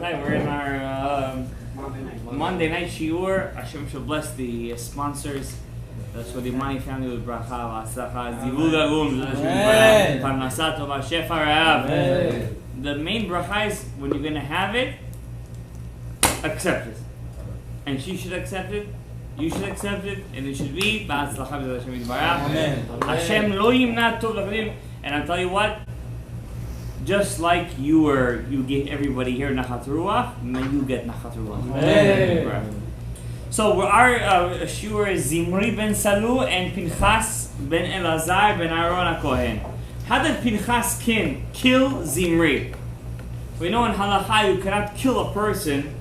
Rabotai, we're in our Monday night shiur. Hashem should bless the sponsors. That's for the Mani family with bracha, v'atzlacha, zivug agum, parnasat tova, shefa ra'av. The main bracha is when you're going to have it, accept it. And she should accept it, you should accept it, and it should be ba'atzlacha b'zat Hashem yitbarach. Hashem lo yimna tov l'chadim. And I'll tell you what, just like you get everybody here nachat ruach, may you get nachat ruach. So our shiur is Zimri ben Salu and Pinchas ben Elazar ben Aaron HaKohen. How did Pinchas kill Zimri? We know in halakha you cannot kill a person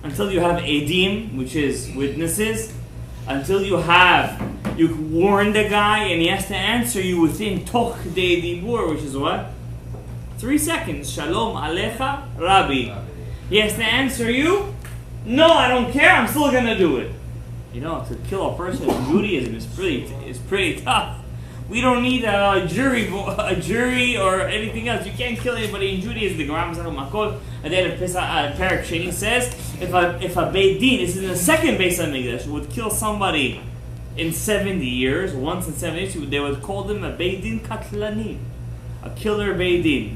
until you have edim, which is witnesses, until you warn the guy and he has to answer you within toch de dibur, which is what? 3 seconds. Shalom alecha, Rabbi. He has to answer you. No, I don't care. I'm still gonna do it. You know, to kill a person in Judaism is pretty tough. We don't need a jury or anything else. You can't kill anybody in Judaism. The Gemara Makol at the end of Parak Sheni says if a Beit Din, this is in the second Beis Hamikdash, would kill somebody in 70 years, once in 70 years, they would call them a Beit Din Katlani. A killer Beit Din.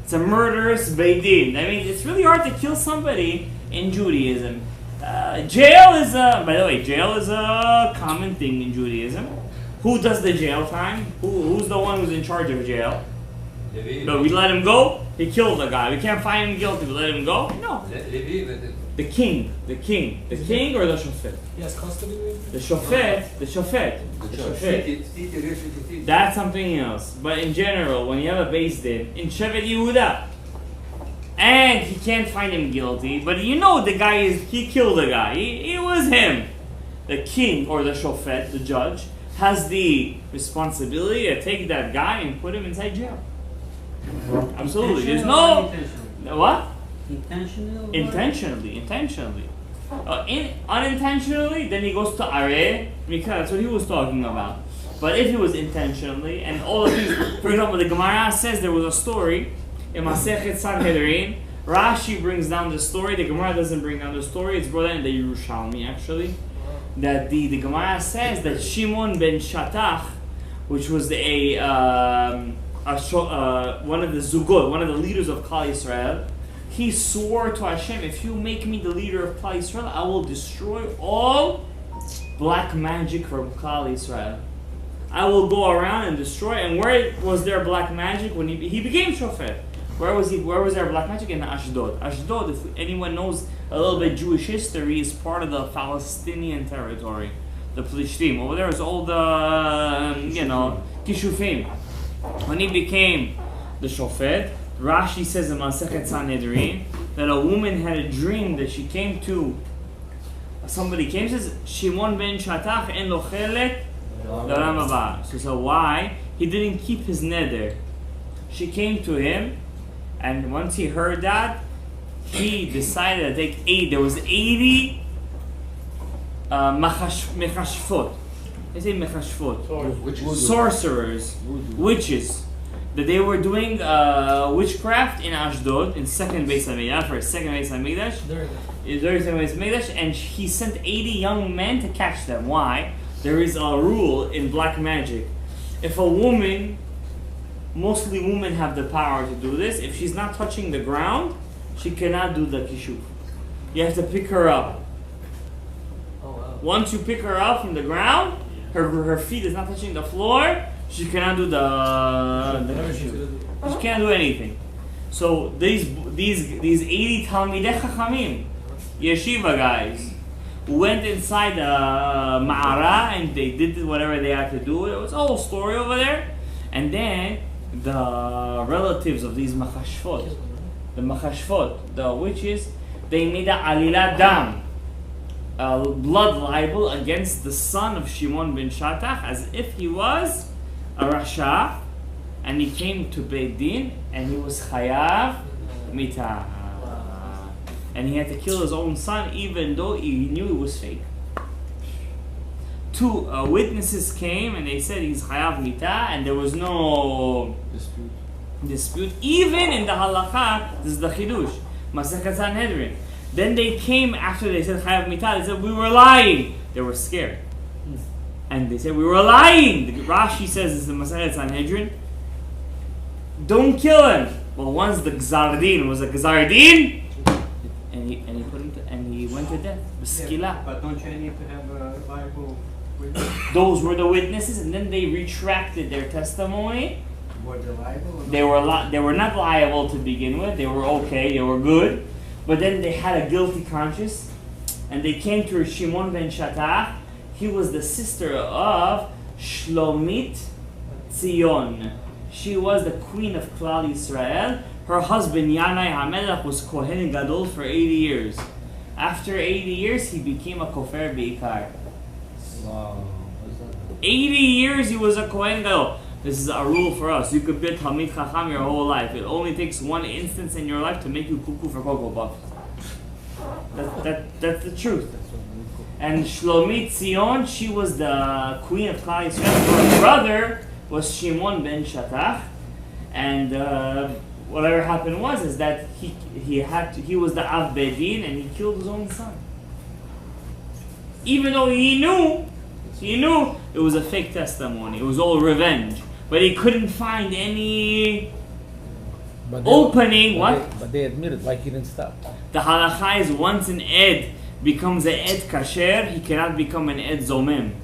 It's a murderous Beit Din. I mean, it's really hard to kill somebody in Judaism. Jail is a common thing in Judaism. Who does the jail time? Who's the one who's in charge of jail? But we let him go. He killed the guy. We can't find him guilty. We let him go. No. The king or the shofet. He has custody with the shofet. That's something else. But in general, when you have a Beis Din in Shevet Yehuda, and he can't find him guilty, but you know he killed the guy. It was him. The king or the shofet, the judge, has the responsibility to take that guy and put him inside jail. Absolutely. There's no what? Intentionally. Unintentionally, then he goes to Areh, because that's what he was talking about. But if it was intentionally, and all of these, for example, the Gemara says there was a story in Masechet Sanhedrin. Rashi brings down the story. The Gemara doesn't bring down the story. It's brought in the Yerushalmi actually. That the Gemara says that Shimon ben Shatach, which was one of the Zugod, one of the leaders of Klal Yisrael, he swore to Hashem, if you make me the leader of Klal Yisrael, I will destroy all black magic from Klal Yisrael. I will go around and destroy. And where was there black magic when he became shofet? Where was there black magic? In Ashdod. Ashdod, if anyone knows a little bit Jewish history, is part of the Palestinian territory. The Plishtim. Over there is all the Kishufim. When he became the shofet, Rashi says in Masechet Sanhedrin that a woman had a dream that she came to. Somebody came and says, Shimon ben Shatach en lo chelek l'olam haba. So why? He didn't keep his neder. She came to him, and once he heard that, he decided to take 80. There was 80 mechashfot. They say mechashfot. Sorcerers, witches. That they were doing witchcraft in Ashdod, in second Beis Hamikdash, for second Beis Hamikdash, and he sent 80 young men to catch them. Why? There is a rule in black magic. If a woman, mostly women have the power to do this, if she's not touching the ground, she cannot do the kishuf. You have to pick her up. Oh, wow. Once you pick her up from the ground, her feet is not touching the floor, she cannot do the kishuf. She can't do anything. So these 80 Talmidei Chachamim, yeshiva guys, went inside the Ma'ara and they did whatever they had to do. It was a whole story over there. And then the relatives of these machashfot, the witches, they made a alila dam, a blood libel against the son of Shimon ben Shatach, as if he was a rasha, and he came to Beit Din and he was chayav mitah, and he had to kill his own son even though he knew it was fake. Two witnesses came and they said he's chayav mitah, and there was no dispute. Even in the halakha, this is the chidush. Masechet Sanhedrin. Then they came after they said Chayav Mitah. They said we were lying. They were scared, and they said we were lying. The Rashi says this in Masechet Sanhedrin. Don't kill him. Well, once the Gzar Din was a Gzar Din, and he put him to, and he went to death. Yeah, but don't you need to have a Bible witness? Those were the witnesses, and then they retracted their testimony. Were they liable? They were not liable to begin with. They were okay. They were good, but then they had a guilty conscience, and they came to Shimon ben Shattach. He was the sister of Shlomit Tzion. She was the queen of Klal Yisrael. Her husband Yanai HaMelech was Kohen Gadol for 80 years. After 80 years, he became a Kofer Beikar. Wow. 80 years he was a Kohen Gadol. This is a rule for us. You could be a Talmid Chacham your whole life. It only takes one instance in your life to make you cuckoo for Cocoa Puffs. That's the truth. And Shlomit Tzion, she was the queen of Klal Yisrael. Her brother was Shimon ben Shattach, and whatever happened was that he was the Av Bedin, and he killed his own son. Even though he knew it was a fake testimony. It was all revenge, but he couldn't find any opening. But they admitted, like he didn't stop. The halacha is once an ed becomes an ed kasher, he cannot become an ed zomem.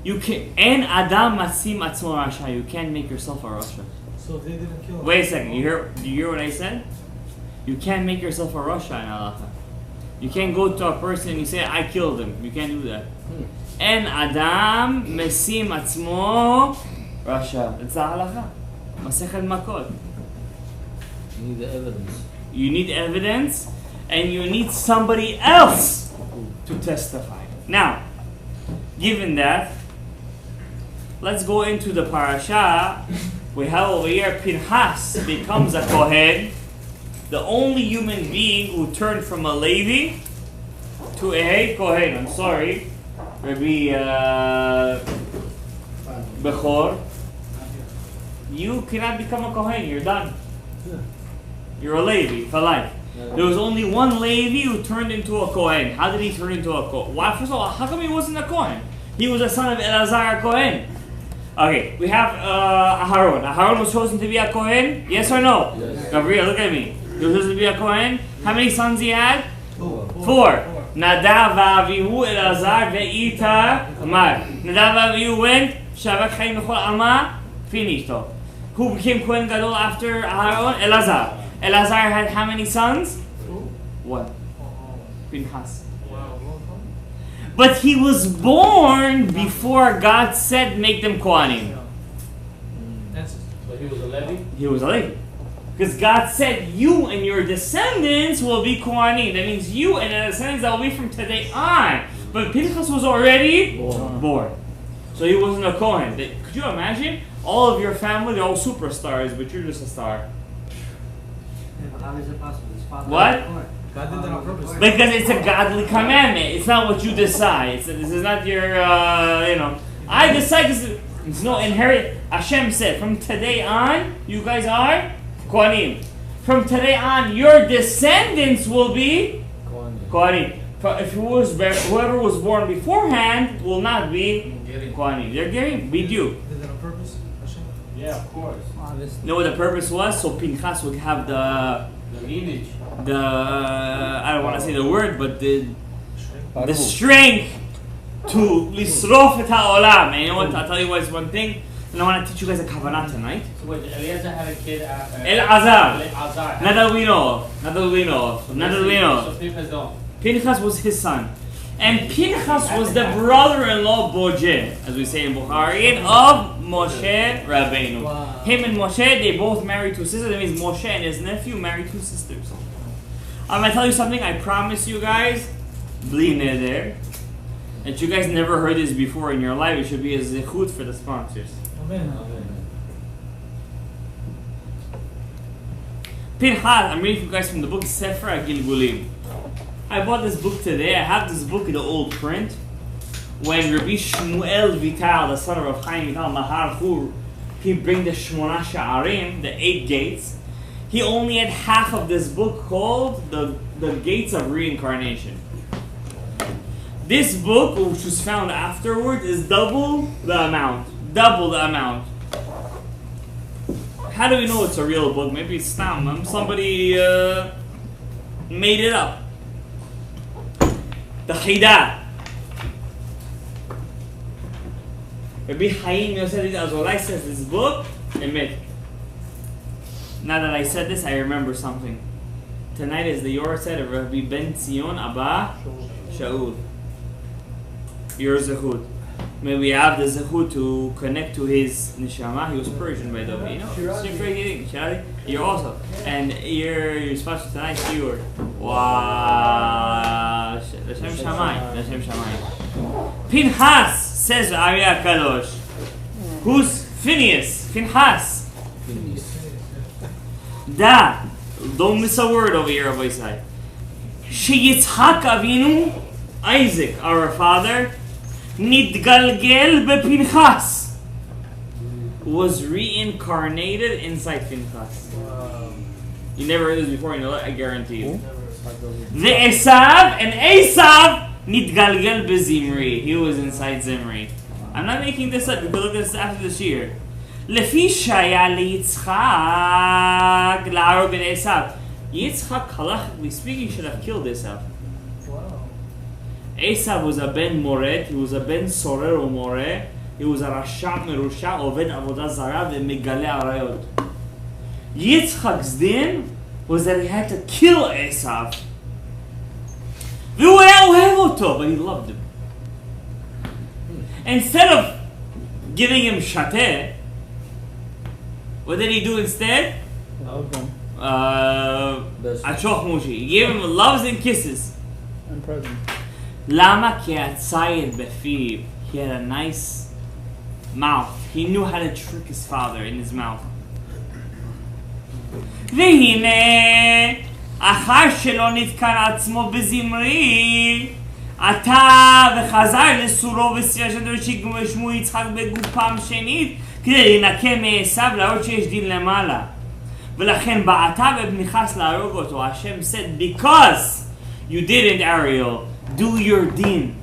You can en adam masim atzmo rasha. You can't make yourself a rasha. So they didn't kill him. Wait a second. Do you hear what I said? You can't make yourself a rasha in halacha. You can't go to a person and you say I killed him. You can't do that. En adam masim atzmo rasha. It's the halacha. Masechet makot. You need the evidence. You need evidence, and you need somebody else to testify. Now, given that, let's go into the parasha. We have over here Pinchas becomes a Kohen, the only human being who turned from a Levi to a Kohen. I'm sorry, Rabbi Bechor. You cannot become a Kohen. You're done. You're a Levi for life. There was only one Levi who turned into a Kohen. How did he turn into a Kohen? Why? First of all, how come he wasn't a Kohen? He was a son of Elazar Kohen. Okay, we have Aharon. Aharon was chosen to be a Kohen? Yes or no? Yes. Gabriel, look at me. He was chosen to be a Kohen. How many sons he had? Four. Nadav v'avihu Elazar ve'itamar. Nadav v'avihu went. Shavak chayim v'chol alma. Finished. Who became Kohen Gadol after Aharon? Elazar. Elazar had how many sons? One. Pinchas. But he was born before God said make them Kohanim. So he was a Levi? He was a Levi. Because God said you and your descendants will be Kohanim. That means you and the descendants that will be from today on. But Pinchas was already born. So he wasn't a Kohen. Could you imagine? All of your family, they're all superstars, but you're just a star. How is it possible? His father What? was born. God did that on purpose. Because it's a godly commandment. It's not what you decide. This is not your, I decide this. It's no inherit. Hashem said, from today on, you guys are Kohanim. From today on, your descendants will be Kohanim. If whoever was born beforehand will not be Kohanim. They're Gerim. We do. Did that on purpose? Hashem? Yeah, of course. You know what the purpose was? So Pinchas would have the lineage. I don't want to say the word, but the strength to lisrof et ha'olam. And you know what? I'll tell you what's one thing. And I want to teach you guys a kavanah tonight. So wait, Eliezer had a kid after... Elazar. Not that we know of. So Pinchas don't. Pinchas was his son. And Pinchas was the brother-in-law Boje, as we say in Bukhari, of Moshe Rabbeinu. Wow. Him and Moshe, they both married two sisters. That means Moshe and his nephew married two sisters. I'm going to tell you something, I promise you guys, bli neder, that you guys never heard this before in your life. It should be a zechut for the sponsors. Amen. Pinchas, I'm reading for you guys from the book Sefer HaGilgulim. I bought this book today. I have this book in the old print. When Rabbi Shmuel Vital, the son of Rav Chaim Vital, Mahar Chur, he bring the Shmona Sha'arim, the 8 gates. He only had half of this book called the Gates of Reincarnation. This book, which was found afterwards, is double the amount. Double the amount. How do we know it's a real book? Maybe it's stam. Somebody made it up. The Chida. Rabbi Chaim Yosef Azolai says this book, admit. Now that I said this, I remember something. Tonight is the Yorset of Rabbi Ben Zion Abba Shaul. Your zechut. May we have the zechut to connect to his neshama. He was Persian, by the way. You know, you're also. And you're special tonight's shiur. Wow. L'Shem Shamayim. L'Shem Shamayim. Pinchas says Ari HaKadosh. Who's Phineas? Pinchas. Da. Don't miss a word over here, Rabbi Yisai. Sheyitzhak Avinu, Isaac, our father, Nidgalgel bePinchas, was reincarnated inside Pinchas. Wow. You never heard this before, you know that? I guarantee you. The Esav and Esav Nidgalgel beZimri. He was inside Zimri. I'm not making this up. You can look at this after this year. Lefi shaya liyitzchak la'arog ben Esav. Yitzchak, halachically speaking, should have killed Esav. Wow. Esav was a ben moret, he was a ben sorer o more, he was a rasha merusha, oved avodah zara ve'megale arayot. Yitzchak's din was that he had to kill Esav. V'hu haya ohev oto, but he loved him. Instead of giving him shateh, what did he do instead? Achoch Mushi. He gave him loves and kisses. And present. Lama ki atzayed befiv. He had a nice mouth. He knew how to trick his father in his mouth. והנה, אחר שלא נתקן עצמו בזמרי, עתה וחזר לסורו וסביבה של שמו יצחק בגופם שנית, כדי לנקה מעשיו להראות שיש דין למעלה. ולכן בעתה ובנכנס להרוג אותו. Hashem said, because you didn't, Ariel, do your din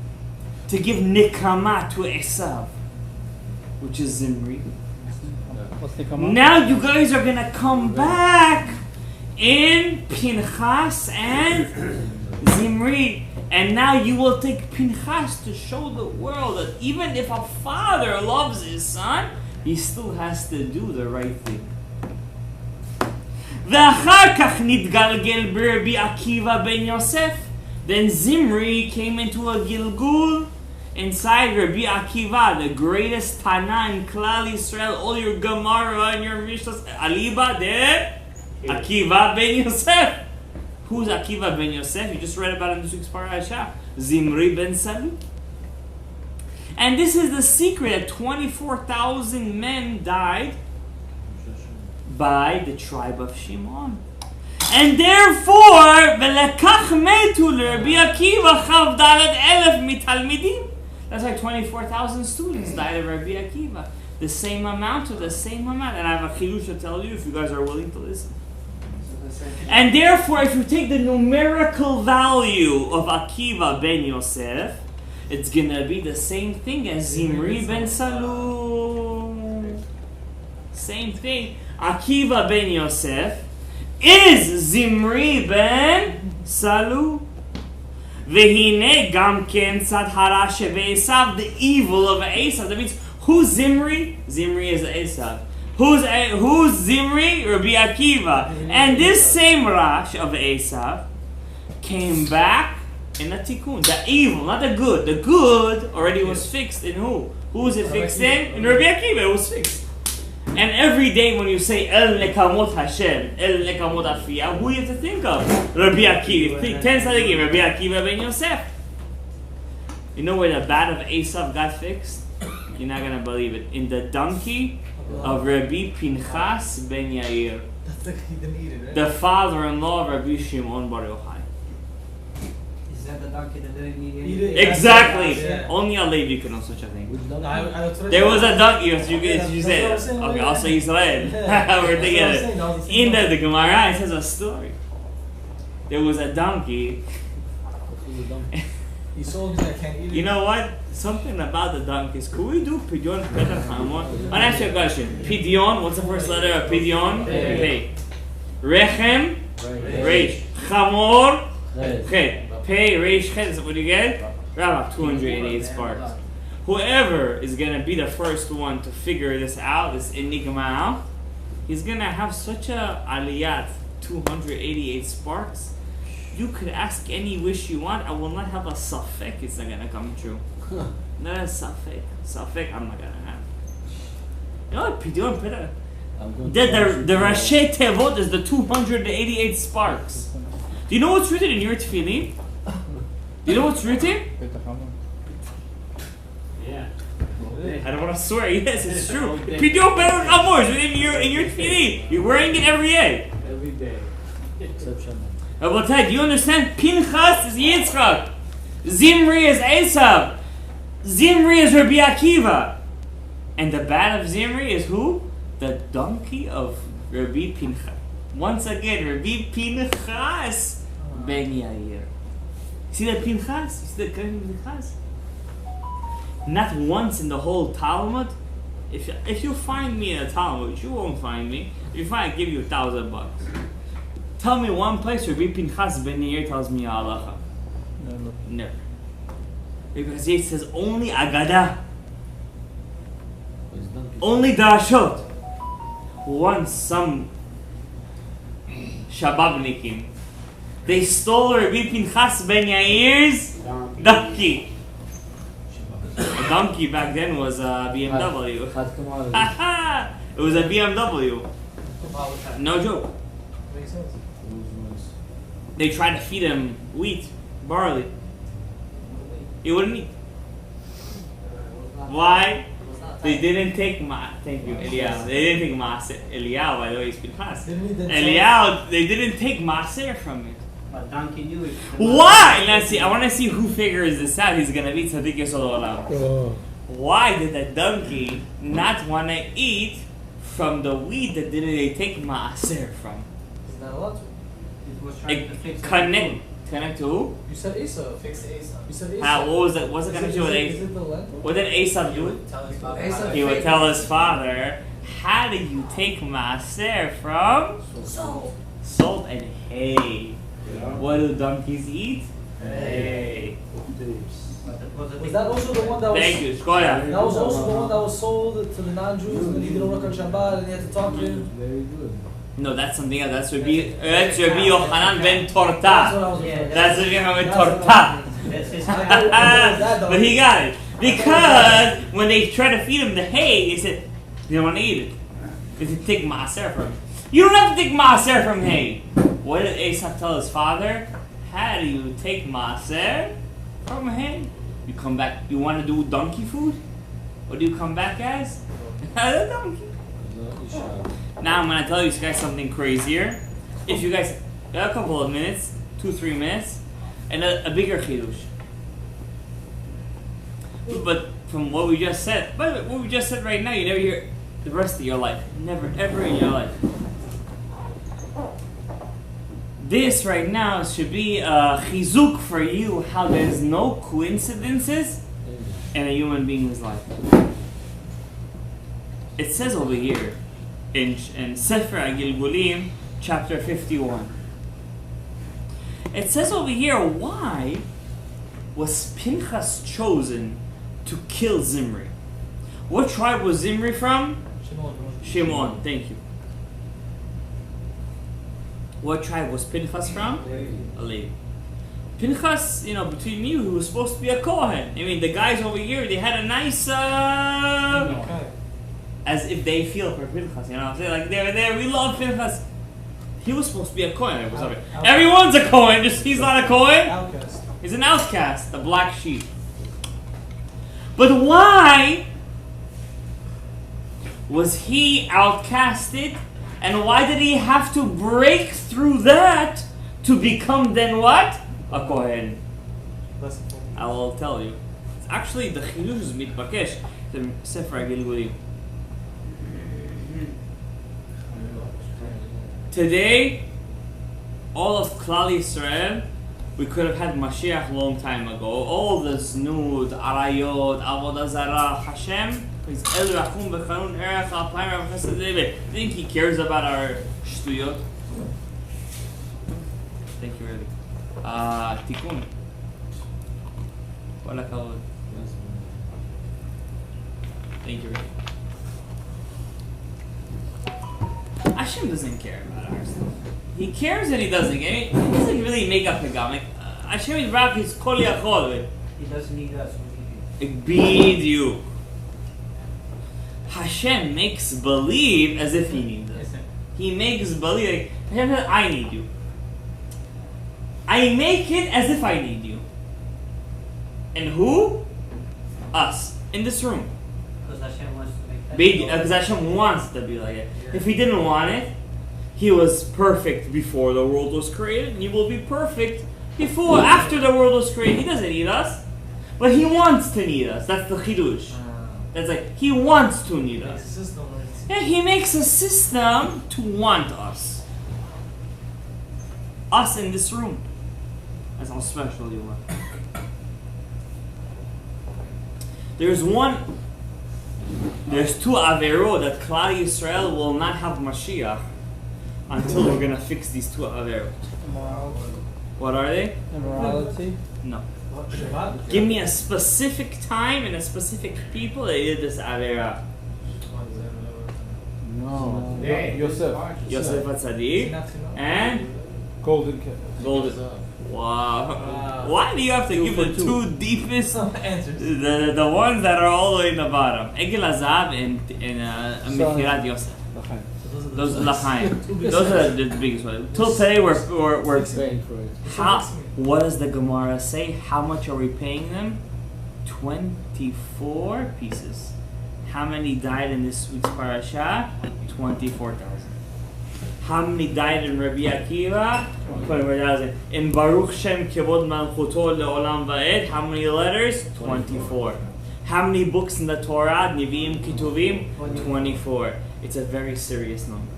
to give nikama to Esav, which is Zimri. Now you guys are gonna come back in Pinchas and Zimri, and now you will take Pinchas to show the world that even if a father loves his son, he still has to do the right thing. ואחר כך נתגלגל ברבי עקיבא ben Yosef. Then Zimri came into a gilgul inside Rabbi Akiva, the greatest Tana in Klal Yisrael. All your Gemara and your Mishnahs, Aliba de Akiva ben Yosef. Who's Akiva ben Yosef? You just read about him this week's parasha. Zimri ben Salu. And this is the secret that 24,000 men died by the tribe of Shimon. And therefore, ולקח מתו לרבי עקיבא כ"ד אלף מתלמידים. That's like 24,000 students died of Rabbi Akiva. The same amount to the same amount. And I have a chidush to tell you if you guys are willing to listen. And therefore, if you take the numerical value of Akiva ben Yosef, it's going to be the same thing as Zimri ben Salu. Same thing. Akiva ben Yosef is Zimri ben Salu. Vehine gam ken tzad hara sheb'esav, the evil of Esav. That means, who's Zimri? Zimri is Esav. Who's Zimri? Rabbi Akiva. And this same Rash of Esav came back in a tikkun. The evil, not the good. The good already was fixed in who? Who was it fixed in? In Rabbi Akiva, it was fixed. And every day when you say El Nekamot Hashem, El Nekamot Afiyah, who you have to think of? Rabbi Akiva. 10 Sadiqim, Rabbi Akiva ben Yosef. You know where the bat of Esav got fixed? You're not going to believe it. In the donkey of Rabbi Pinchas ben Yair. That's like he didn't eat it, right? The father-in-law of Rabbi Shimon Bar Yochai. Is had the donkey that didn't need He anything. did. Exactly. Yeah. Only a Levi can know such a thing. Which No, donkey? that's what I There said. was a donkey, as you Yeah, said. that's what I'm saying, Okay, yeah. also Israel. Yeah. We're That's what I'm together. saying, that was the same In donkey. the Gemara, it says a story. There was a donkey. What's the donkey? He sold me, I can't eat it. You know what? Something about the donkeys. Could we do Pidyon Petach Hamor? I'll ask you a question. Pidyon, what's the first letter of Pidyon? Pei. Rechem, Reish. Chamor, Chet. Pei, Reish, Chet. Is that what you get? Rabbi, 288 sparks. Whoever is going to be the first one to figure this out, this enigma out, he's going to have such a aliyat, 288 sparks. You could ask any wish you want. I will not have a safek. It's not gonna come true. Not a safek. Safek. I'm not gonna have. You know what? Pidyon Pidyon. The Rashi Tevot is the 288 sparks. Do you know what's written in your tefillin? Do you know what's written? Yeah. I don't want to swear. Yes, it's true. Pidyon Pidyon Amor is written in your tefillin. You're wearing it every day. Every day. Exception. Rabotai, do you understand? Pinchas is Yitzchak. Zimri is Esav. Zimri is Rabbi Akiva. And the bat of Zimri is who? The donkey of Rabbi Pinchas. Once again, Rabbi Pinchas ben Yair. See that Pinchas? You see that guy Pinchas? Not once in the whole Talmud. If you find me in a Talmud, which you won't find me, if you find, I'll give you $1,000. Tell me one place where Rabbi Pinchas ben Yair tells me halacha. Never. Because it says only Agada. Only Darashot. Once some Shababnikim, they stole Rabbi Pinchas ben Yair's donkey. A donkey back then was a BMW. It was a BMW. No joke. Makes sense. They tried to feed him wheat, barley. He wouldn't eat. Why? They didn't take thank you, Eliyahu. They didn't take Maaser. Eliyahu, by the way, is Pinchas. Eliyahu, they didn't take Maaser from it. But donkey knew it. Why? Let's see. I want to see who figures this out. He's gonna be Tzaddik Yesod Olam. Why did the donkey not want to eat from the wheat that didn't they take Maaser from? He's not allowed to. It was trying to fix Connect to who? You said Asa. Fix Asa. You said Asa. How? What was it? What's it gonna do with Is Asa? it the lentil? What did Esav do? Tell his father. Asa- He would tell his father, how do you take maaser from salt and hay? What do donkeys eat? Hay. Was that also the one that was? Thank you, Shkoya. That was also the one that was sold to the non-Jews when he didn't work on Shabbat and he had to talk to him. Very good. No, that's something else. That's Rabbi Yochanan ben Torta. That's what I was That's Rabbi Yochanan ben That's what Torta. That's his But he got it. Because when they tried to feed him the hay, they said, they don't want to eat it. Because they take maaser from it. You don't have to take maaser from hay. What did Esau tell his father? How do you take maaser from hay? You come back, you want to do donkey food? What do you come back as? A donkey. Now I'm going to tell you guys something crazier. If you guys got a couple of minutes, 2-3 minutes, and a bigger chidush. But from what we just said, by the way, what we just said right now, you never hear the rest of your life. Never, ever in your life. This right now should be a chizuk for you, how there's no coincidences in a human being's life. It says over here, in Sefer HaGilgulim, chapter 51. It says over here, why was Pinchas chosen to kill Zimri? What tribe was Zimri from? Shimon, thank you. What tribe was Pinchas from? Levi. Pinchas, between you, he was supposed to be a Kohen. I mean, the guys over here, they had a nice, as if they feel for Pinchas, you know what I'm saying? Like, they're there, we love Pinchas. He was supposed to be a Kohen. Everyone's a Kohen, just he's not a Kohen. Outcast. He's an outcast, the black sheep. But why was he outcasted? And why did he have to break through that to become then what? A Kohen. I will tell you. It's actually the Chidush is mitbakesh. The Sefer HaGilgulim. Today, all of Klal Yisrael, we could have had Mashiach long time ago. All the Znud, Arayot, Avodah Zarah, Hashem is El Rachum B'Chanun Erech Alpayim Rav Chesed David. Think he cares about our shtuyot? Thank you, really. Tikkun. Kol hakavod. Thank you, really. Hashem doesn't care about our stuff. He cares and he doesn't. He doesn't really make up a gam. Hashem is Rav, he's kol yachol. He doesn't need us. Bid Hashem makes believe as if he needs us. He makes believe. Hashem says, I need you. I make it as if I need you. And who? Us. In this room. Because Hashem wants to make that. Because Hashem wants to be like it. Yeah. If he didn't want it, he was perfect before the world was created, and he will be perfect after the world was created. He doesn't need us, but he wants to need us. That's the chidush. That's like, he wants to need us. Yeah, he makes a system to want us. Us in this room. That's how special you are. There's two averot that Klal Yisrael will not have Mashiach until we're gonna fix these two averot. What are they? Immorality. No. Give me a specific time and a specific people that did this avera. No. Yosef. Yosef HaTzadik and Golden Calf. Wow. Why do you have to give the two deepest answers? The ones that are all the way in the bottom? Egel Azav and Mechirat Yosef. Those are L'chaim. Those are the biggest ones. Till today we're Paying for it. what does the Gemara say? How much are we paying them? 24 pieces. How many died in this week's parasha? 24,000. How many died in Rabbi Akiva? 24,000. In Baruch Shem Kevod Malchuto Le'olam Va'ed, how many letters? 24. How many books in the Torah? Nevi'im, Ketuvim? 24. It's a very serious number.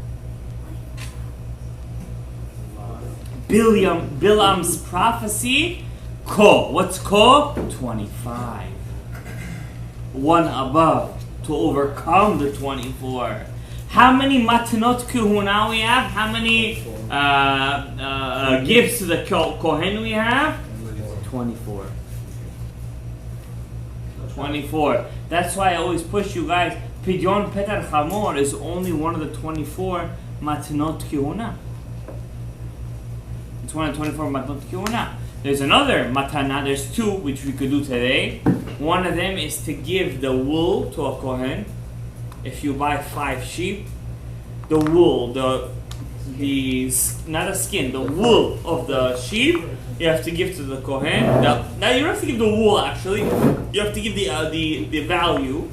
Bilam's prophecy, Ko. What's Ko? 25. One above to overcome the 24. How many matanot kuhuna we have? How many gifts to the Kohen we have? 24. 24. That's why I always push you guys. Pidyon Petar Chamor is only one of the 24 matanot kuhuna. It's one of the 24 matanot kuhuna. There's another matana, there's two which we could do today. One of them is to give the wool to a Kohen. If you buy 5 sheep, the wool, not a skin, the wool of the sheep, you have to give to the Kohen. Now you don't have to give the wool actually, you have to give the value.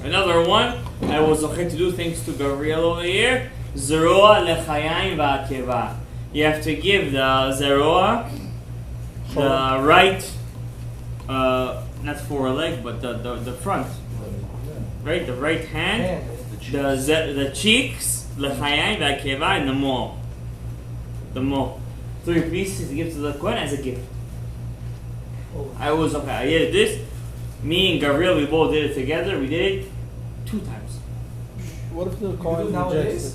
Another one, I was okay to do thanks to Gabriel over here, Zeroa lechayim va'akeva. You have to give the Zeroa, the right, not foreleg, but the front. Right, the right hand, the cheeks, l'chayim v'akeva, and the maw. The maw. 3 pieces to give to the Kohen as a gift. I was okay. I did this. Me and Gabriel, we both did it together. We did it 2 times. What if the Kohen rejects it?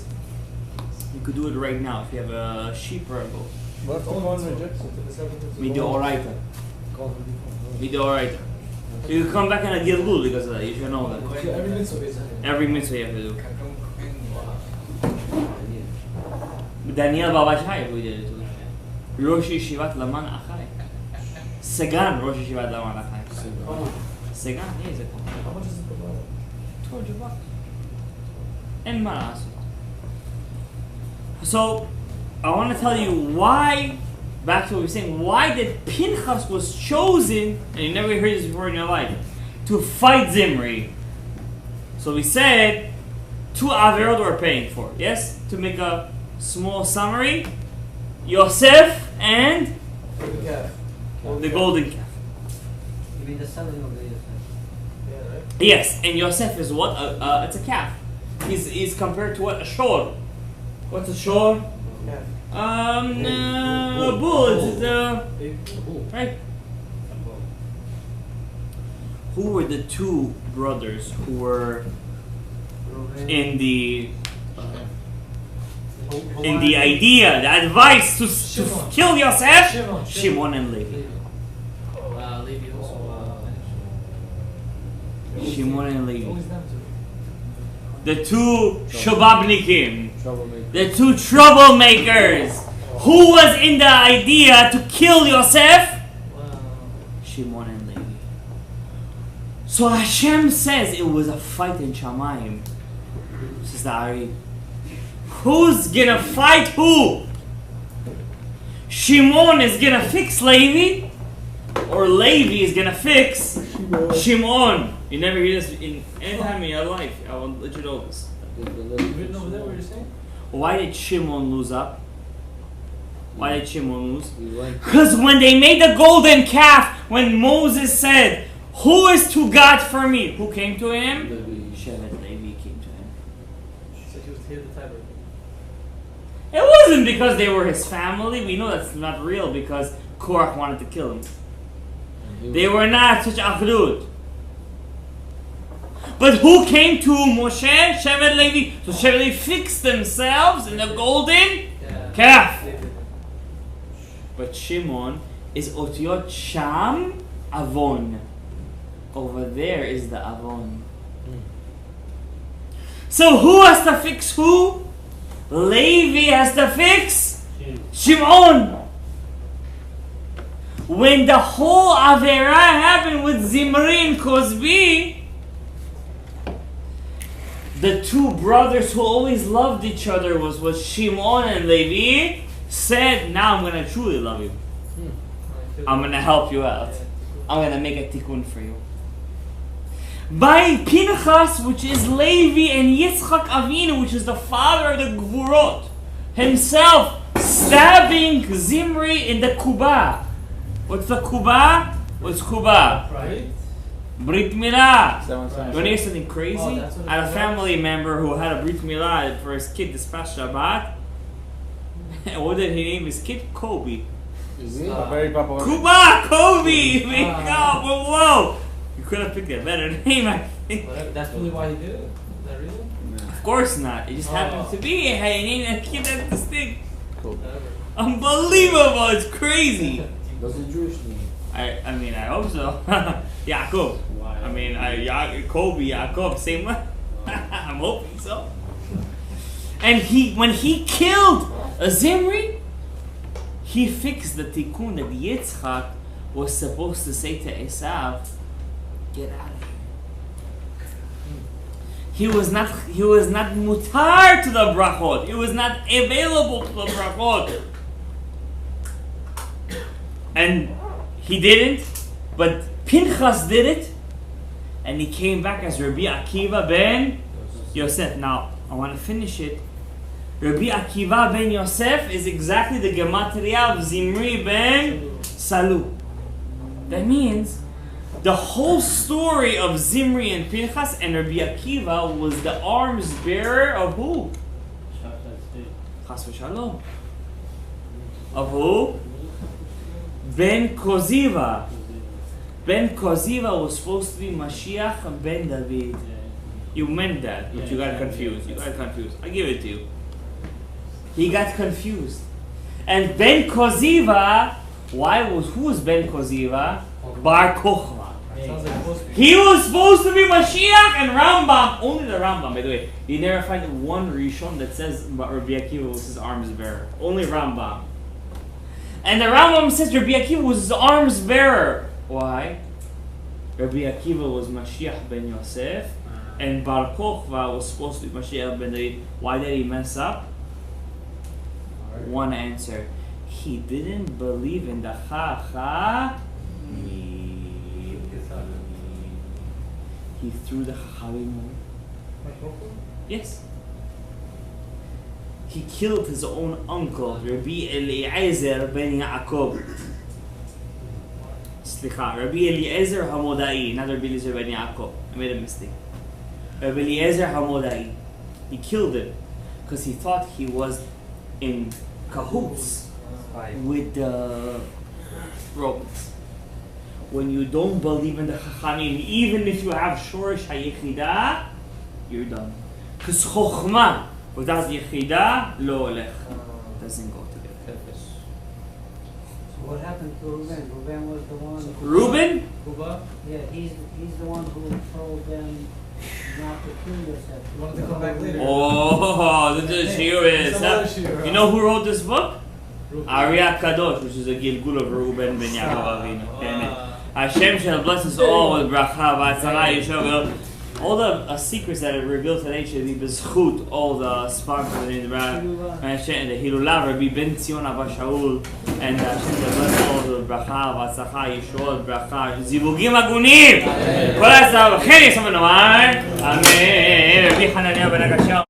You could do it right now if you have a sheep or a goat. What if the Kohen rejects it? Midoraita. Midoraita. So you come back in a Gilgul because of that. You should know that. Every mitzvah you have to do. Daniel Baba Shai, we did it too. Rosh Yeshivat Laman Achai. Segan Rosh Yeshivat Laman Achai. Segan, yeah, he's a Kohen. How much is it per $200. And Manas. So, I want to tell you why, back to what we were saying, why did Pinchas was chosen, and you never heard this before in your life, to fight Zimri. So we said, 2 averot we're paying for, yes? To make a small summary, Yosef and The golden calf. You mean the selling of the Yosef? Yeah, right? Yes, and Yosef is what? It's a calf. He's compared to what? A shor. What's a shor? Yeah. Bull. It's right. Who were the two brothers who were in the idea, the advice to kill Yosef? Shimon and Levi. Levi also. Shimon and Levi. Always them two. The two Shobabnikim. Troublemaker. The two troublemakers. Who was in the idea to kill Yosef? Shimon and Levi. So Hashem says it was a fight in Shamayim. Says the Ari. Who's gonna fight who? Shimon is gonna fix Levi, or Levi is gonna fix Shimon. You never hear this in any time in your life. I will let you know this. Written over there, what you're saying? Why did Shimon lose up? Why did Shimon lose? We went. Because when they made the golden calf, when Moses said, "Who is to God for me?" Who came to him? Shevet Levi came to him. So he was here the tiebreaker. It wasn't because they were his family. We know that's not real because Korach wanted to kill him. They were not such achdut. But who came to Moshe? Shevet Levi. So Shevet Levi fixed themselves in the golden calf. But Shimon is Otiot Sham Avon. Over there is the Avon. So who has to fix who? Levi has to fix Shimon. When the whole Avera happened with Zimri and Cosby, the two brothers who always loved each other was Shimon and Levi, said, now I'm going to truly love you. I'm going to help you out. I'm going to make a tikkun for you. By Pinchas, which is Levi, and Yitzchak Avinu, which is the father of the Gvurot, himself stabbing Zimri in the Kuba. What's the Kuba? What's Kuba? Right? Brit Milah. You Someone want to hear something crazy? Oh, that's what I had a it family member who had a Brit Milah for his kid this past Shabbat. And what did he name his kid? Kobe. Is he? Very popular. Kuba! Kobe! Whoa! You could have picked a better name, I think. But that's really why he did it? Is that reason? Of course not. It just happened to be. Hey, name that kid that this thing. Cool. Unbelievable! It's crazy. That's a Jewish name. I mean, I hope so. Yaakov. I mean, Kobe, Yaakov, same way. I'm hoping so. And when he killed Zimri, he fixed the tikkun that Yitzchak was supposed to say to Esav, get out of here. He was not mutar to the brachot. He was not available to the brachot. And he didn't, but Pinchas did it, and he came back as Rabbi Akiva ben Yosef. Now, I want to finish it. Rabbi Akiva ben Yosef is exactly the gematria of Zimri ben Salu. That means the whole story of Zimri and Pinchas and Rabbi Akiva was the arms bearer of who? Chas v'shalom. Of who? Ben Koziva. Ben Koziva was supposed to be Mashiach and Ben David. You meant that, but you got confused. I give it to you. He got confused. And Ben Koziva, who was Ben Koziva? Bar Kochva. Sounds like supposed to be. He was supposed to be Mashiach and Rambam. Only the Rambam, by the way. You never find one Rishon that says Rabbi Akiva was his arms bearer. Only Rambam. And the Rambam says Rabbi Akiva was his arms bearer. Why? Rabbi Akiva was Mashiach ben Yosef, and Bar Kochva was supposed to be Mashiach ben David. Why did he mess up? One answer. He didn't believe in the Chachamim. He threw the Chachamim away. Yes. He killed his own uncle, Rabbi Eliezer ben Yaakov. Rabbi Eliezer Hamodai, not Rabbi Eliezer ben Yaakov. I made a mistake. Rabbi Eliezer Hamodai. He killed him because he thought he was in cahoots with the Romans. When you don't believe in the Chachamim, even if you have Shorish HaYechida, you're done. Because Chokhmah without Yechida, lo olech. Doesn't go together. So what happened to Reuben? Reuben was the one. Reuben? Yeah, he's the one who told them not to kill yourself. You wanted to come back later? Oh, this is You know who wrote this book? Arya Kadosh, which is a Gilgul of Reuben ben Yaakov Avinu. Hashem shall bless us all with bracha, v'atzara, yeshua. All the secrets that are revealed today should be b'zchut, all the sponsors in the Hashem, the Hilulah, Rabbi Ben Zion Abba Shaul, and Hashem shall bless all the bracha, v'atzara, yeshua, bracha, zivugim agunim. Kol ha'atzara, v'chen yisam v'nomar. Amen. Rabbi Hananiah ben Akashel.